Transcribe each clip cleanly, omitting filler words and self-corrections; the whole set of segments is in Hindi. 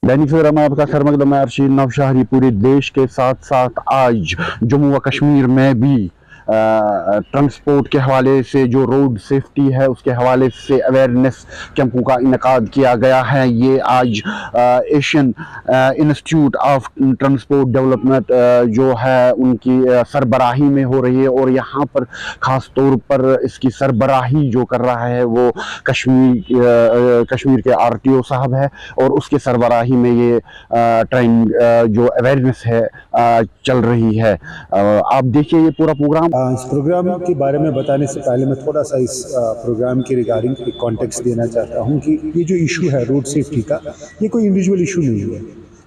दैनिक सवेरा में आपका सरमकदम है अर्शीद नौशहरी। पूरे देश के साथ साथ आज जम्मू व कश्मीर में भी ट्रांसपोर्ट के हवाले से जो रोड सेफ्टी है उसके हवाले से अवेयरनेस कैंपों का इनकाद किया गया है। ये आज Asian institute of transport development जो है उनकी सरबराही में हो रही है और यहाँ पर ख़ास तौर पर इसकी सरबराही जो कर रहा है वो कश्मीर के RTO साहब है और उसके सरबराही में ये ट्रेन जो अवेयरनेस है चल रही है। आप देखिए ये पूरा प्रोग्राम। इस प्रोग्राम के बारे में बताने से पहले मैं थोड़ा सा इस प्रोग्राम के रिगार्डिंग एक कॉन्टेक्स्ट देना चाहता हूं कि ये जो इशू है रोड सेफ्टी का, ये कोई इंडिविजुअल इशू नहीं है।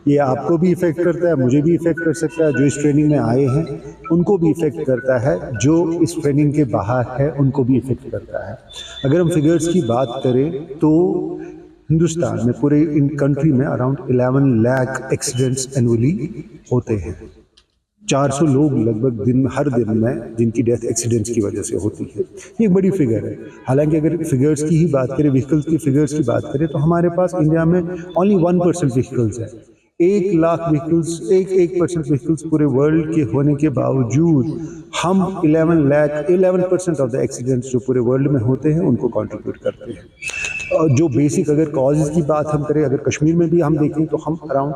ये आपको भी इफ़ेक्ट करता है, मुझे भी इफ़ेक्ट कर सकता है, जो इस ट्रेनिंग में आए हैं उनको भी इफ़ेक्ट करता है, जो इस ट्रेनिंग के बाहर है उनको भी इफ़ेक्ट करता है। अगर हम फिगर्स की बात करें तो हिंदुस्तान में पूरे इन कंट्री में अराउंड 11 लाख एक्सीडेंट्स एनुअली होते हैं। 400 लोग लगभग हर दिन में जिनकी डेथ एक्सीडेंट्स की वजह से होती है। ये एक बड़ी फिगर है। हालांकि अगर फिगर्स की ही बात करें, व्हीकल्स की फिगर्स की बात करें तो हमारे पास इंडिया में ओनली 1% व्हीकल्स है। 1 लाख व्हीकल्स, 1% व्हीकल्स पूरे वर्ल्ड के होने के बावजूद हम 11% ऑफ द एक्सीडेंट्स जो पूरे वर्ल्ड में होते हैं उनको कंट्रीब्यूट करते हैं। जो बेसिक अगर कॉजेज़ की बात हम करें, अगर कश्मीर में भी हम देखें तो हम अराउंड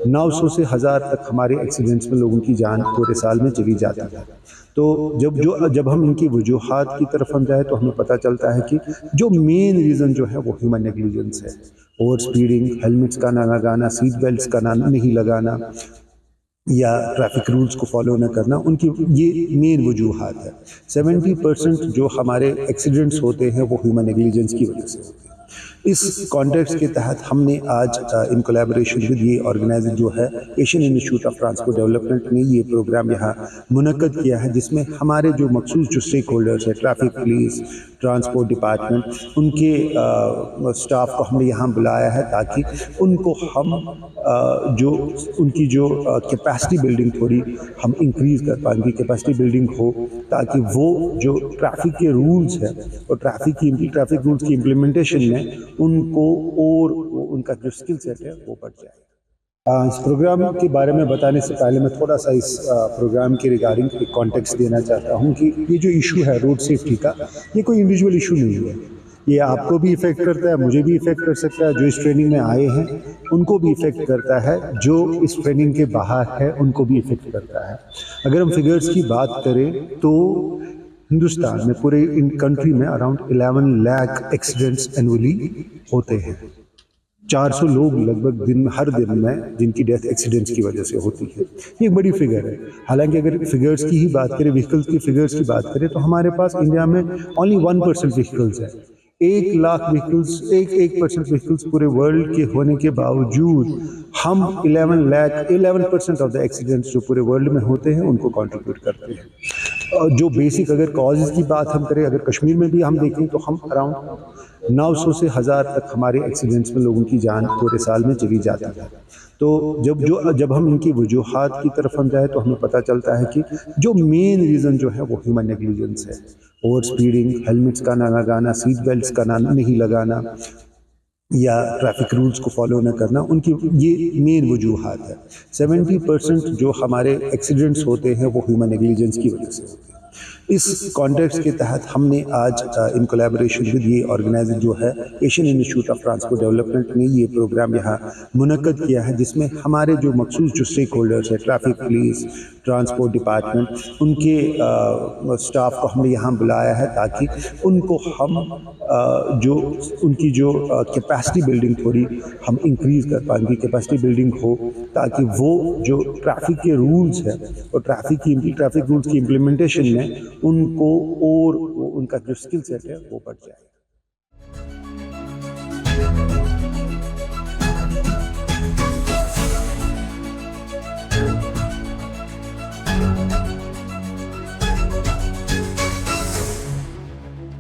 900 से 1000 तक हमारे एक्सीडेंट्स में लोगों की जान पूरे साल में चली जाती है। तो जब हम इनकी वजूहात की तरफ हम जाए तो हमें पता चलता है कि जो मेन रीज़न जो है वो ह्यूमन नेग्लिजेंस है। ओवर स्पीडिंग, हेलमेट्स का ना लगाना, सीट बेल्ट्स का ना नहीं लगाना या ट्रैफिक रूल्स को फॉलो न करना, उनकी ये मेन वजूहात है। 70% जो हमारे एक्सीडेंट्स होते हैं वो ह्यूमन नेग्लिजेंस की वजह से होते हैं। इस कॉन्टेक्स्ट के तहत हमने आज इन कोलैबोरेशन विद ये ऑर्गेनाइजर जो है Asian institute of transport development ने ये प्रोग्राम यहाँ मुनक्कद किया है, जिसमें हमारे जो मखसूस जो स्टेक होल्डर्स है, ट्रैफिक पुलिस, ट्रांसपोर्ट डिपार्टमेंट, उनके स्टाफ को हमने यहाँ बुलाया है ताकि उनको हम जो उनकी जो कैपेसिटी बिल्डिंग थोड़ी हम इंक्रीज़ कर पाएँ, उनकी कैपेसिटी बिल्डिंग हो ताकि वो जो ट्रैफिक के रूल्स हैं और ट्रैफिक रूल्स की इम्प्लीमेंटेशन में उनको और उनका जो स्किल सेट है वो बढ़ जाए। इस प्रोग्राम के बारे में बताने से पहले मैं थोड़ा सा इस प्रोग्राम के रिगार्डिंग एक कॉन्टेक्स्ट देना चाहता हूं कि ये जो इशू है रोड सेफ्टी का, ये कोई इंडिविजुअल इशू नहीं है। ये आपको भी इफ़ेक्ट करता है, मुझे भी इफ़ेक्ट कर सकता है, जो इस ट्रेनिंग में आए हैं उनको भी इफ़ेक्ट करता है, जो इस ट्रेनिंग के बाहर है उनको भी इफ़ेक्ट करता है। अगर हम फिगर्स की बात करें तो हिंदुस्तान में पूरे इन कंट्री में अराउंड 11 लाख एक्सीडेंट्स एनुअली होते हैं। 400 लोग लगभग हर दिन में जिनकी डेथ एक्सीडेंट्स की वजह से होती है। ये एक बड़ी फिगर है। हालांकि अगर फिगर्स की ही बात करें, व्हीकल्स की फिगर्स की बात करें तो हमारे पास इंडिया में ओनली 1% व्हीकल्स है। 1 लाख व्हीकल्स, 1% व्हीकल्स पूरे वर्ल्ड के होने के बावजूद हम 11% ऑफ द एक्सीडेंट्स जो पूरे वर्ल्ड में होते हैं उनको कंट्रीब्यूट करते हैं। जो बेसिक अगर कॉजेज़ की बात हम करें, अगर कश्मीर में भी हम देखें तो हम अराउंड 900 से 1000 तक हमारे एक्सीडेंट्स में लोगों की जान पूरे साल में चली जाती है। तो जब हम इनकी वजूहात की तरफ हम जाए तो हमें पता चलता है कि जो मेन रीज़न जो है वो ह्यूमन नेग्लिजेंस है। ओवर स्पीडिंग, हेलमेट्स का ना लगाना, सीट बेल्ट्स का ना नहीं लगाना या ट्रैफिक रूल्स को फॉलो न करना, उनकी ये मेन वजूहात है। 70% जो हमारे एक्सीडेंट्स होते हैं वो ह्यूमन नेग्लिजेंस की वजह से होते हैं। इस कॉन्टेक्स्ट के तहत हमने आज इन कोलैबोरेशन विद ये ऑर्गेनाइजर जो है Asian institute of transport development ने ये प्रोग्राम यहाँ मुनक्कद किया है, जिसमें हमारे जो मखसूस जो स्टेक होल्डर्स है, ट्रैफिक पुलिस, ट्रांसपोर्ट डिपार्टमेंट, उनके स्टाफ को हमने यहाँ बुलाया है ताकि उनको हम जो उनकी जो कैपेसिटी बिल्डिंग थोड़ी हम इंक्रीज़ कर पाएँ, उनकी कैपेसिटी बिल्डिंग हो ताकि वो जो ट्रैफिक के रूल्स हैं और ट्रैफिक रूल्स की इम्प्लीमेंटेशन में उनको और उनका जो स्किल सेट है वो बढ़ जाए।